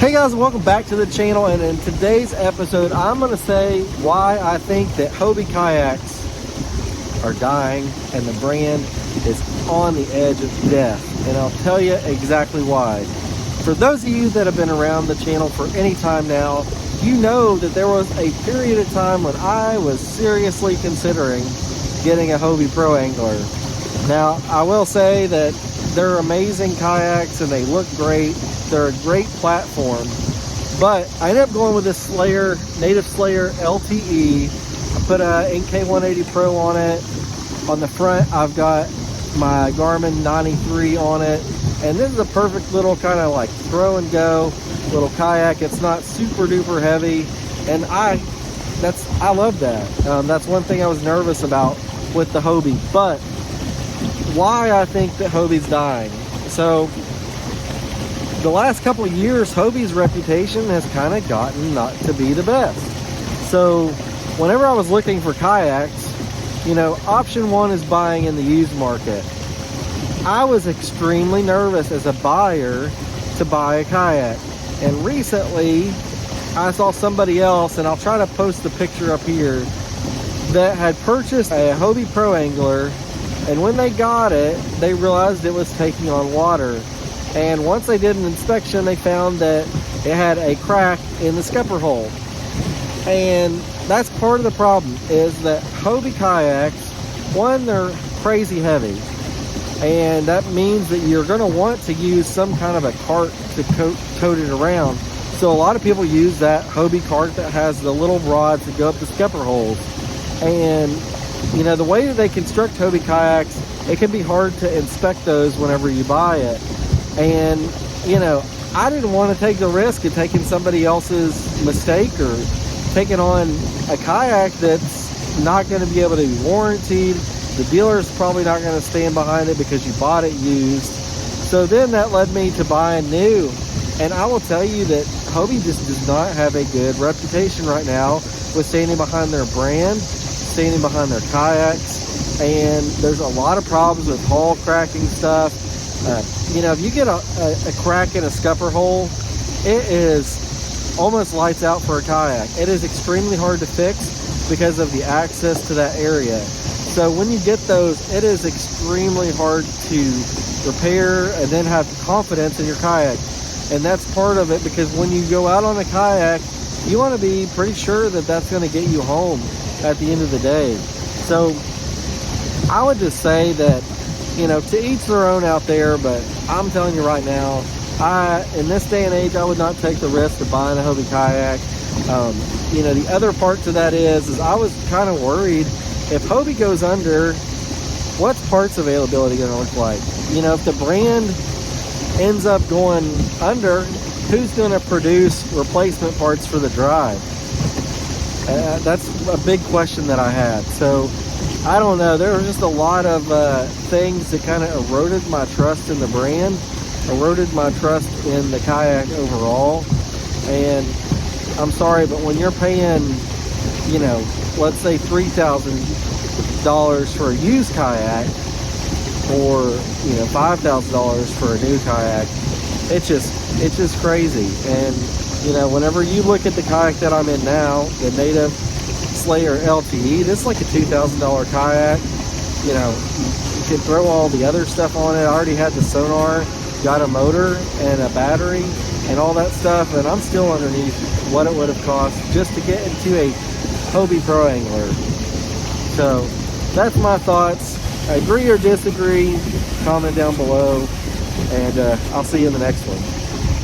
Hey guys, welcome back to the channel, and in today's episode I'm going to say why I think that Hobie kayaks are dying and the brand is on the edge of death, and I'll tell you exactly why. For those of you that have been around the channel for any time now, you know that there was a period of time when I was seriously considering getting a Hobie Pro Angler. Now, I will say that they're amazing kayaks and they look great. They're a great platform, but I ended up going with this Slayer, Native Slayer LTE. I put a NK180 Pro on it. On the front, I've got my Garmin 93 on it, and this is a perfect little kind of like throw and go little kayak. It's not super duper heavy, and I love that. That's one thing I was nervous about with the Hobie, but why I think that Hobie's dying. So the last couple of years, Hobies Reputation has kind of gotten not to be the best. So whenever I was looking for kayaks, you know, option one is buying in the used market. I was extremely nervous as a buyer to buy a kayak, and recently I saw somebody else, and I'll try to post the picture up here, that had purchased a Hobie Pro Angler, and when they got it, they realized it was taking on water. And once they did an inspection, they found that it had a crack in the scupper hole. And that's part of the problem, is that Hobie kayaks, one, they're crazy heavy. And that means that you're going to want to use some kind of a cart to tote it around. So a lot of people use that Hobie cart that has the little rods that go up the scupper holes. And you know, the way that they construct Hobie kayaks, it can be hard to inspect those whenever you buy it. And, you know, I didn't want to take the risk of taking somebody else's mistake or taking on a kayak that's not going to be able to be warranted. The dealer's probably not going to stand behind it because you bought it used. So then that led me to buying new. And I will tell you that Hobie just does not have a good reputation right now with standing behind their brand, standing behind their kayaks, and there's a lot of problems with hull cracking stuff. You know, if you get a crack in a scupper hole, it is almost lights out for a kayak. It is extremely hard to fix because of the access to that area. So when you get those, it is extremely hard to repair and then have confidence in your kayak. And that's part of it, because when you go out on a kayak, you want to be pretty sure that that's going to get you home at the end of the day. So I would just say that, you know, to each their own out there, but I'm telling you right now, in this day and age, I would not take the risk of buying a Hobie kayak. You know, the other part to that is I was kind of worried, if Hobie goes under, what's parts availability going to look like? You know, if the brand ends up going under, who's going to produce replacement parts for the drive? That's a big question that I had. So I don't know, there were just a lot of things that kind of eroded my trust in the brand, eroded my trust in the kayak overall. And I'm sorry, but when you're paying, you know, let's say $3,000 for a used kayak, or, you know, $5,000 for a new kayak, it's just crazy. And you know, whenever you look at the kayak that I'm in now, the Native Slayer LTE, this is like a $2,000 kayak. You know, you can throw all the other stuff on it. I already had the sonar, got a motor and a battery and all that stuff, and I'm still underneath what it would have cost just to get into a Hobie Pro Angler. So that's my thoughts. Agree or disagree, comment down below, and I'll see you in the next one.